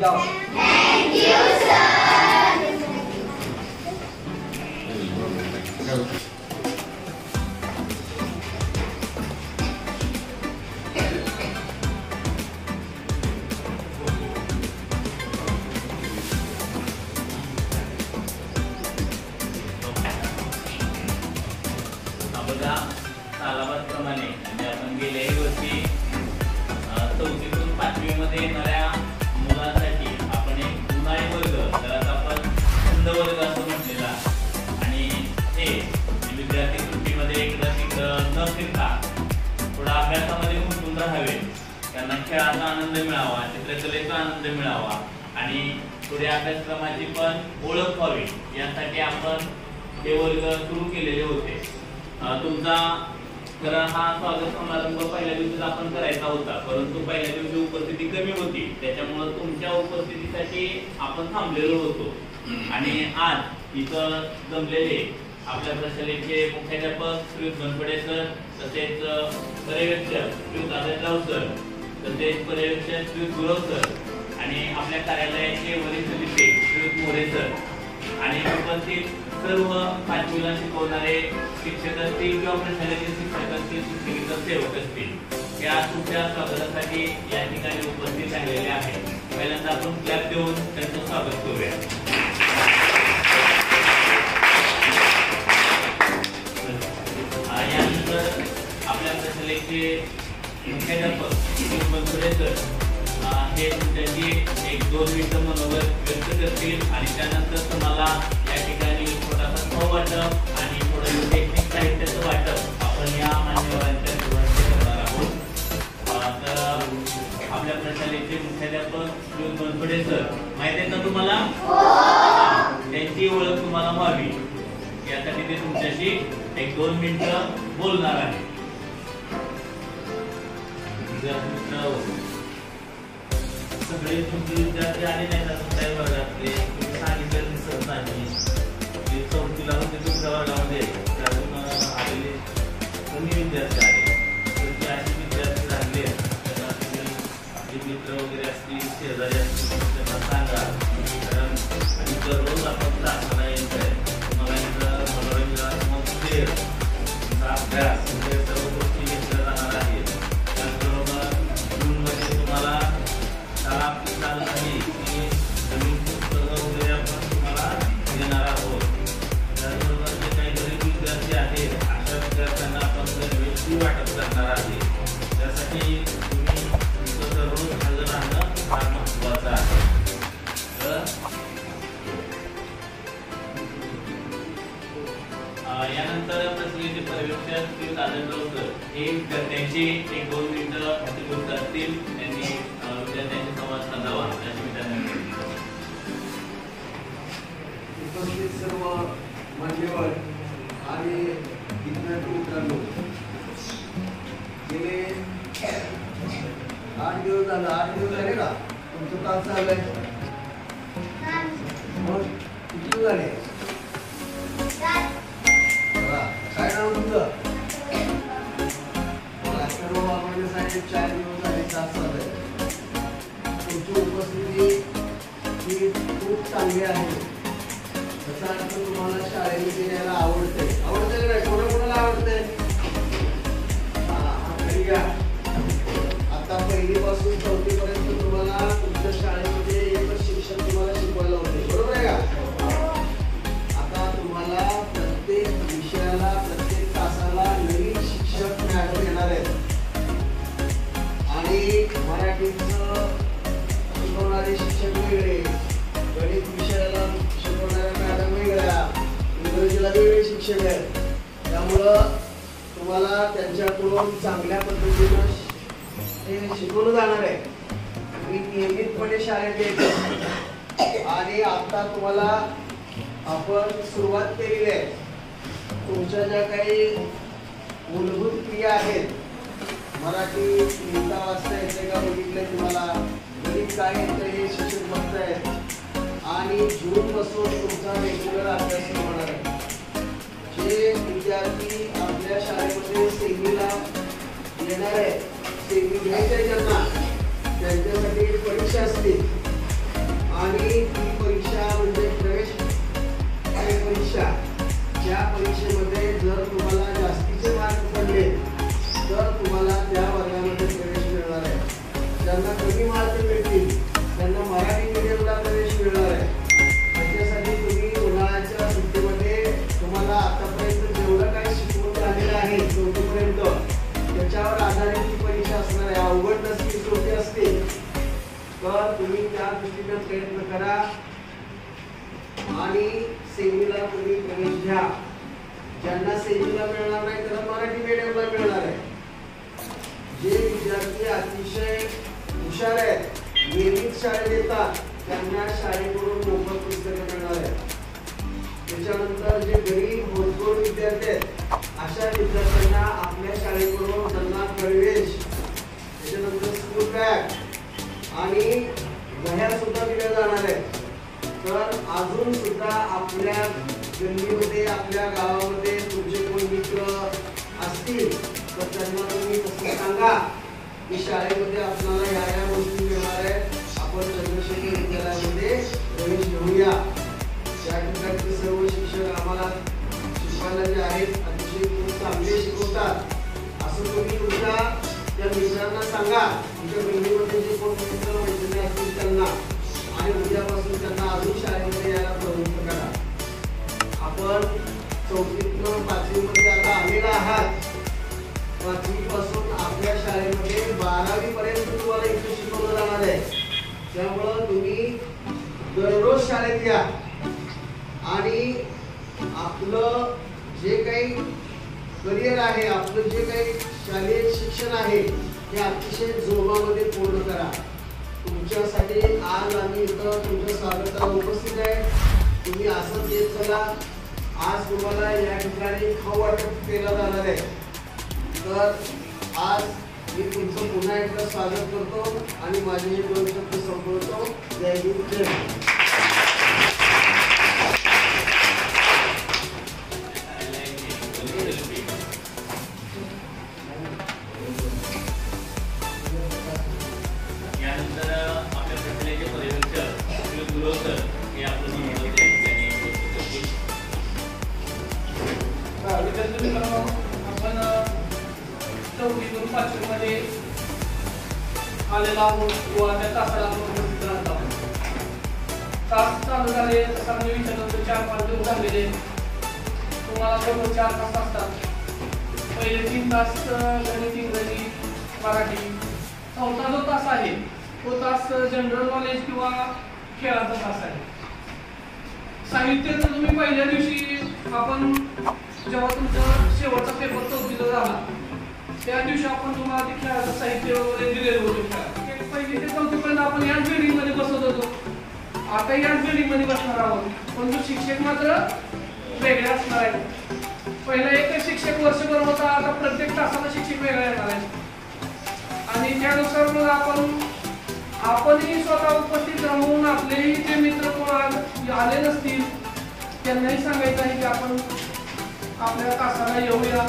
down. Thank you, sir. सालाबादप्रमाणे म्हणजे आपण गेल्याही वर्षी 4थी तून 5वी मध्ये येणाऱ्या मुलांसाठी आपण एक उन्हाळी वर्ग त्याला आपण छंद वर्ग असं म्हटलेला आणि ते विद्यार्थी सुट्टीमध्ये इकडं तिकडं न फिरता थोडा अभ्यासामध्ये गुंतून राहावे, त्यांना खेळाचा आनंद मिळावा, चित्रकलेचा आनंद मिळावा आणि थोडी अभ्यासक्रमाची पण ओळख व्हावी यासाठी आपण हे वर्ग सुरू केलेले होते. तुमचा खरं हा स्वागत समारंभ पहिल्या दिवशीच आपण करायचा होता, परंतु पहिल्या दिवशी उपस्थिती कमी होती, त्याच्यामुळे तुमच्या उपस्थितीसाठी आपण थांबलेलो होतो. आणि आज इथं जमलेले आपल्या प्रशालेचे मुख्याध्यापक श्री गणपडे सर, तसेच पर्यवेक्षक श्री दादाराव सर, तसेच पर्यवेक्षक श्री गुरव सर आणि आपल्या कार्यालयाचे वरिष्ठ अधिकारी श्री मोरे सर आणि उपस्थित सर्व 5वीला शिकवणारे शिक्षक असतील किंवा प्रशालेचे शिक्षक असतील, शिक्षकेतर सेवक असतील, या तुमच्या स्वागतासाठी या ठिकाणी उपस्थित राहिलेले आहेत. पहिल्यांदा आपण क्लॅप देऊन त्यांचं स्वागत करूया. यानंतर आपल्या प्रशालेचे मुख्याध्यापक गणपडे सर हे तुमच्याशी 1-2 मिनिटं मनोगत व्यक्त करतील आणि त्यानंतर तुम्हाला या ठिकाणी छोटासा वाटप आणि थोडं टेक्निक साहित्याचं वाटप आपण या मान्यवरांच्या निवडणुकीत करणार आहोत. तर आपल्या प्रशालेचे मुख्याध्यापक श्री गणपडे सर माहिती आहेत ना तुम्हाला? त्यांची ओळख तुम्हाला व्हावी यासाठी ते तुमच्याशी 1-2 मिनिटं बोलणार आहे. सगळे तुमचे विद्यार्थी आले नाही का तुमच्या वर्गातले? तुम्ही सांगितलं दिसत नाही. 4थीला होते तुमच्या वर्गामध्ये त्यातून आलेले कमी विद्यार्थी आले, तर ते असे विद्यार्थी राहिले त्यांना आपले मित्र वगैरे असतील, शेजारी असतील, त्यांना सांगा. कारण आणि दररोज आपण क्लासला येत आहे, तुम्हाला इथं मनोरंजनात्मक खेळ, अभ्यास वगैरे सर्व गोष्टी घेतल्या जाणार आहेत. त्याचबरोबर जूनमध्ये तुम्हाला चालू आहे की नवीन पुस्तकं वगैरे आपण तुम्हाला देणार आहोत. त्याचबरोबर जे काही गरीब विद्यार्थी आहेत अशा विद्यार्थ्यांना आपण दरवेळी वाटप करणार आहे. त्यासाठी तुम्ही तुमचं दररोज हजर राहणं फार महत्त्वाचं आहे. यानंतर प्रशालेचे पर्यवेक्षक श्री दादाराव सर हे विद्यार्थ्यांची 1-2 मिनिटं हाती असतील, त्यांनी विद्यार्थ्यांशी संवाद साधावा अशी विद्यार्थ्यांनी. उपस्थित सर्व मान्यवर आणि विद्यार्थी मित्रांनो, गेले 8 दिवस झाले. 8 दिवस झाले का तुमचं तास झालंय? मग किती झाले? काय नाव तुमचं? सर्व वाघमारे साहेब 4 दिवस झाले तास झालंय. तुमची उपस्थिती ही खूप चांगली आहे. त्याचा अर्थ तुम्हाला शाळेमध्ये यायला आवडते. आवडते का नाही? कोणाकोणाला आवडते? घरी घ्या. आता 1ली पासून 4थी पर्यंत तुम्हाला तुमच्या शाळेमध्ये एकच शिक्षक तुम्हाला शिकवायला होते, बरोबर आहे का? आता तुम्हाला प्रत्येक विषयाला, प्रत्येक तासाला नवीन शिक्षक मॅडम येणार आहेत आणि मराठीचं शिकवणारे शिक्षक वेगळे, गणित विषयाला शिकवणाऱ्या मॅडम वेगळ्या, इंग्रजीला वेगळे शिक्षक आहेत. त्यामुळं तुम्हाला त्यांच्याकडून चांगल्या पद्धतीनं हे शिकवलं जाणार आहे. मी नियमितपणे शाळेत येतो आणि आता तुम्हाला आपण सुरुवात केलेली आहे. तुमच्या ज्या काही मूलभूत क्रिया आहेत, मराठी लिहिता वाचता येते का बघितलं तुम्हाला, गणित काय येतं हे शिक्षक बघतायत आणि जून पासून तुमचा रेग्युलर अभ्यास होणार आहे. जे विद्यार्थी आपल्या शाळेमध्ये सेमीला येणार आहे, सेमी घ्यायचं आहे ज्यांना, त्यांच्यासाठी परीक्षा असते. पद्धतीने प्रयत्न करा आणि सेमीला तुम्ही प्रवेश घ्या. ज्यांना सेमीला मिळणार नाही त्याला मराठी मीडियमला मिळणार आहे. जे विद्यार्थी अतिशय हुशार आहेत, नियमित शाळेत येतात, त्यांना शाळेकडून मोफत पुस्तकं मिळणार आहेत. त्याच्यानंतर जे गरीब मजबूर विद्यार्थी आहेत अशा विद्यार्थ्यांना आपल्या शाळेकडून त्यांना प्रवेश, त्याच्यानंतर स्कूल बॅग आणि वह्या सुद्धा दिल्या जाणार आहेत. तर अजून सुद्धा आपल्या गल्लीमध्ये आपल्या गावामध्ये तुमचे कोण मित्र असतील तर त्यांना तुम्ही तसं सांगा की शाळेमध्ये आपल्याला या गोष्टी मिळणार आहेत, आपण चंद्रशेखर विद्यालयामध्ये प्रवेश घेऊया. त्या ठिकाणचे सर्व शिक्षक आम्हाला शिकवायला जे आहेत अतिशय खूप चांगले शिकवतात. असं तुम्ही तुमच्या त्या मित्रांना सांगा, तुमच्या गल्लीमध्ये जे कोण मित्र मैत्रिणी असतील त्यांना, आणि उद्यापासून त्यांना अजून शाळेमध्ये यायला प्रवृत्त करा. आपण 4थीतून 5वी मध्ये आता आलेला आहात. 5वी पासून आपल्या शाळेमध्ये 12वी पर्यंत तुम्हाला इथे शिकवलं जाणार आहे. त्यामुळं तुम्ही दररोज शाळेत या आणि आपलं जे काही करिअर आहे, आपलं जे काही शालेय शिक्षण आहे ते अतिशय जोमामध्ये पूर्ण करा. तुमच्यासाठी आज आम्ही इथं तुमच्या स्वागताला उपस्थित आहे. तुम्ही असंच येत चला. आज तुम्हाला या ठिकाणी खाऊ वाटप केलं जाणार आहे. तर आज मी तुमचं पुन्हा एकदा स्वागत करतो आणि माझे हे 2 शब्द संपवतो. जय हिंद, जय महाराष्ट्र. आपण 4थीतून 5वी मध्ये आलेला आहोत व त्या तासाला उपस्थित राहत आहोत. तास चालू झाले तसा मी विचारलं 4-5 दिवस झालेले. तुम्हाला बरोबर 4 तास असतात. पहिले 3 तास गणित, इंग्रजी, मराठी. 4था जो तास आहे तो तास जनरल नॉलेज किंवा खेळाचा तास आहे. साहित्याचं तुम्ही पहिल्या दिवशी आपण जेव्हा तुमचा शेवटचा पेपर 4थीचा झाला त्या दिवशी आपण तुम्हाला ते खेळाचं साहित्य वगैरे दिलेलं होतं. पहिली ते 4थीपर्यंत आपण याच बिल्डिंग मध्ये बसत होतो. आता याच बिल्डिंग मध्ये बसणार आहोत, पण तो शिक्षक मात्र वेगळे असणार आहेत. पहिला एक शिक्षक वर्षभर होता, आता प्रत्येक तासाला शिक्षक वेगळा येणार आहे. आणि त्यानुसार मग आपणही स्वतः उपस्थित राहून आपलेही जे मित्र कोण आले नसतील त्यांनाही सांगायचं आहे की आपण आपल्या तासाला येऊया.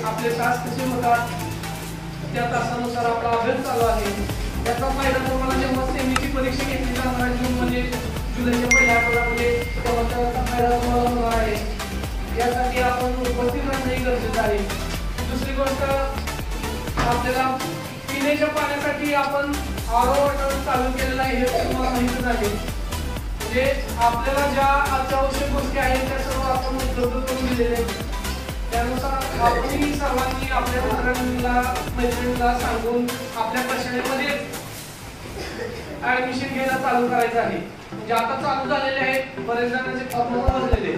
आपले तास कसे होतात त्या तासानुसार आपला अभ्यास चालू आहे. त्याचा फायदा तुम्हाला जेव्हा सेमीची परीक्षा घेतली जाणार आहे जूनमध्ये, जुलैच्या पहिल्या आठवड्यामध्ये, तेव्हा त्याचा फायदा तुम्हाला होणार आहे. यासाठी आपण उपस्थित राहणंही गरजेचं आहे. दुसरी गोष्ट, आपल्याला पिण्याच्या पाण्यासाठी आपण RO वॉटर चालू केलेलं आहे हे तुम्हाला माहितीच आहे. म्हणजे आपल्याला ज्या अत्यावश्यक गोष्टी आहेत त्या सर्व आपण उपलब्ध करून दिलेले आहेत. त्यानुसार आपणही सर्वांनी आपल्या मित्रांना मैत्रिणींना सांगून आपल्या प्रशालेमध्ये ऍडमिशन घ्यायला चालू करायचं आहे. म्हणजे आता चालू झालेले आहेत, बरेच जणांचे फॉर्म भरलेले.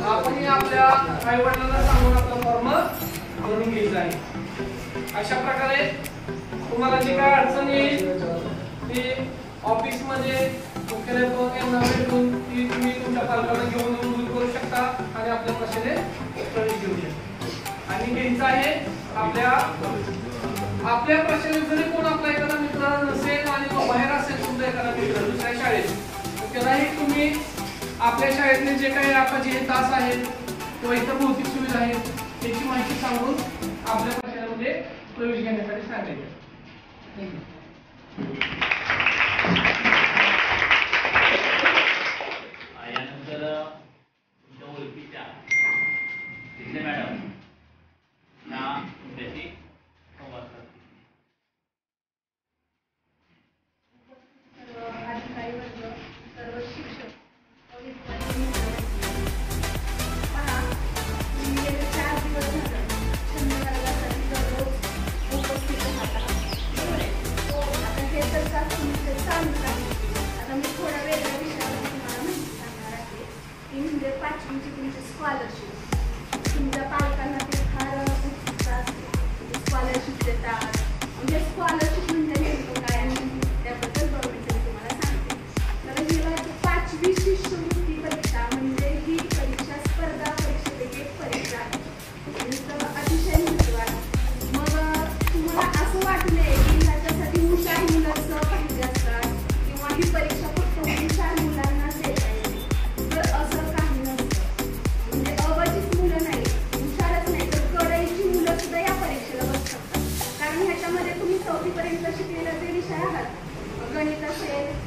आपणही आपल्या आई वडिलांना सांगून आपला फॉर्म भरून घ्यायचा आहे. अशा प्रकारे तुम्हाला जे काय अडचण येईल ते ऑफिसमध्ये मुख्याध्यापक यांना भेटून ती तुम्ही तुमच्या पालकांना घेऊन दूर करू शकता आणि आपल्या प्रशालेत प्रवेश घेऊ शकता. आणि घ्यायचं आहे आपल्या प्रशालेत जरी कोण आपला एखादा मित्र नसेल आणि तो बाहेर असेल सुद्धा एखादा मित्र दुसऱ्या शाळेत, त्यालाही तुम्ही आपल्या शाळेतले जे काही आता जे तास आहेत किंवा इतर भौतिक सुविधा आहेत त्याची माहिती सांगून आपल्या प्रशालेमध्ये प्रवेश घेण्यासाठी सांगायचं. यानंतर तुमच्या ओळखीच्या तिथले मॅडम ह्या तुमच्याशी संवाद करतील. अधिकारी वर्ग, सर्व शिक्षक, गेले 4 दिवस झाले छंद वर्गासाठी दररोज उपस्थित राहतात.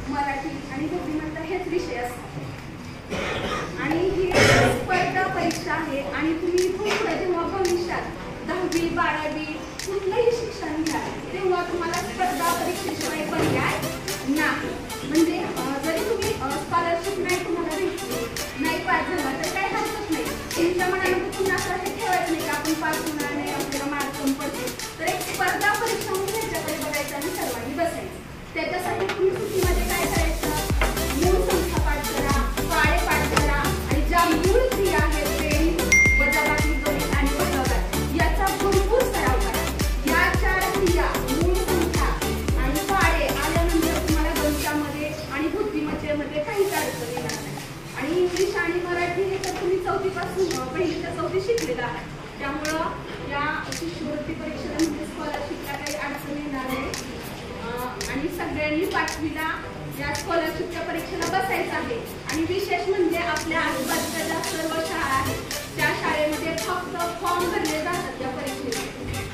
मराठी आणि बुद्धिमत्ता हेच विषय असतात. आणि ही स्पर्धा परीक्षा आहे आणि तुम्ही इथून पुढे जेव्हा भविष्यात 10वी 12वी कुठलंही शिक्षण घ्या तेव्हा तुम्हाला स्पर्धा परीक्षेशिवाय पर्याय नाही. म्हणजे जरी तुम्ही स्कॉलरशिप नाही तुम्हाला भेटली नाही पास झाला तर काही हरकत नाही. तुमच्या मनामध्ये पुन्हा असं हे ठेवायचं नाही की आपण पास होणार नाही आपल्याला मार्क कमी पडते. तर एक स्पर्धा परीक्षा म्हणून ह्याच्याकडे बघायचं आणि सर्वांनी बसायचं. त्याच्यासाठी तुम्ही सुट्टीमध्ये काय करायचं, मूळ संख्या पाठ करा, पाढे पाठ करा आणि ज्या मूळ क्रिया आहेत बेरीज, वजाबाकी, गणित आणि वजाबाकी याचा भरपूर सराव करा. या 4 क्रिया मूळ संख्या आणि पाढे आल्यानंतर तुम्हाला गणितामध्ये आणि बुद्धिमत्तेमध्ये काहीच अडचण येणार नाही. आणि इंग्लिश आणि मराठी हे तर तुम्ही 4थी पासून 1ली ते 4थी शिकलेला आहे. त्यामुळं या शिष्यवृत्ती परीक्षेला म्हणजे स्कॉलरशिपला काही अडचण येणार नाही. आणि सगळ्यांनी 5वीला या स्कॉलरशिपच्या परीक्षेला बसायचं आहे. आणि विशेष म्हणजे आपल्या आजूबाजूच्या ज्या सर्व शाळा आहेत त्या शाळेमध्ये फक्त फॉर्म भरले जातात. या परीक्षेला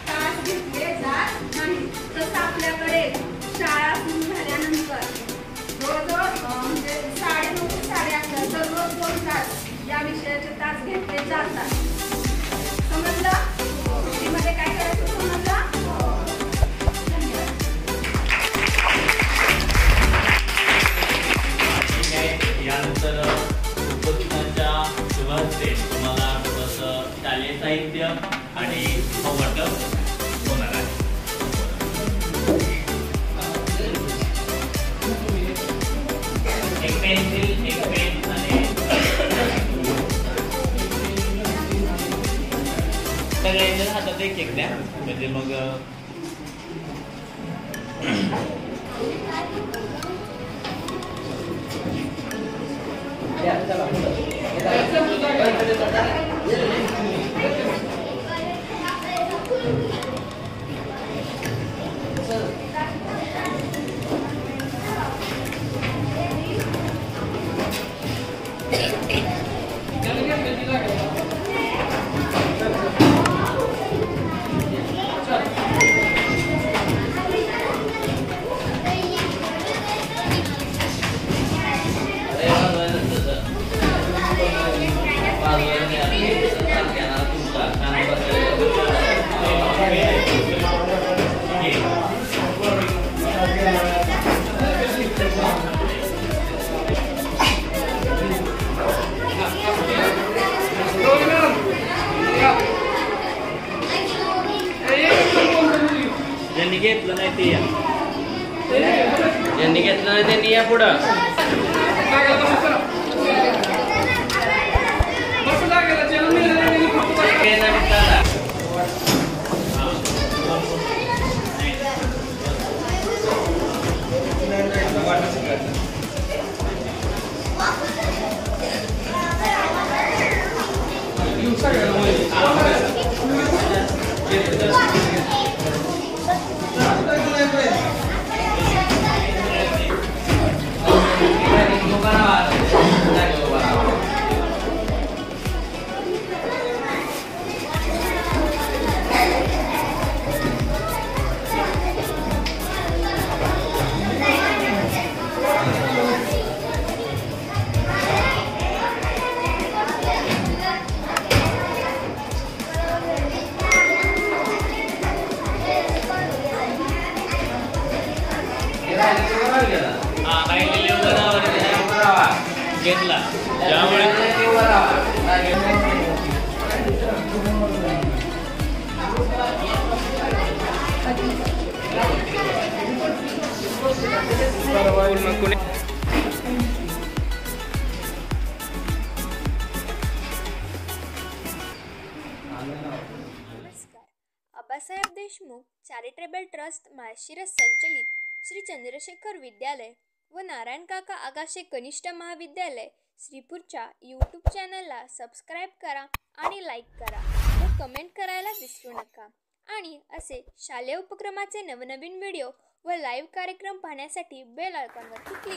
तास घेतले जात नाही. तसं आपल्याकडे शाळा सुरू झाल्यानंतर जवळजवळ म्हणजे 9:30 ते 11:30 दररोज 2 तास या विषयाचे तास घेतले जातात. समजलं? सुट्टीमध्ये काय करायचं समजलं? यानंतर उपस्थितांच्या शुभ हस्ते तुम्हाला थोडंसं शालेय साहित्य आणि वाटप होणार आहे. एक पेन्सिल, एक पेन आणि सगळ्यांच्या हातात एक द्या म्हणजे मग ज्यांनी घेतलं नाही ते या, ज्यांनी घेतलं नाही त्यांनी या पुढं. घेतला त्यामुळे आबासाहेब देशमुख चॅरिटेबल ट्रस्ट माळशिरस संचलित श्री चंद्रशेखर विद्यालय व नारायण काका आगाशे कनिष्ठ महाविद्यालय श्रीपूरच्या यूट्यूब चॅनलला सबस्क्राईब करा आणि लाईक करा व कमेंट करायला विसरू नका. आणि असे शालेय उपक्रमाचे नवनवीन व्हिडिओ व लाईव्ह कार्यक्रम पाहण्यासाठी बेल आयकॉनवरती क्लिक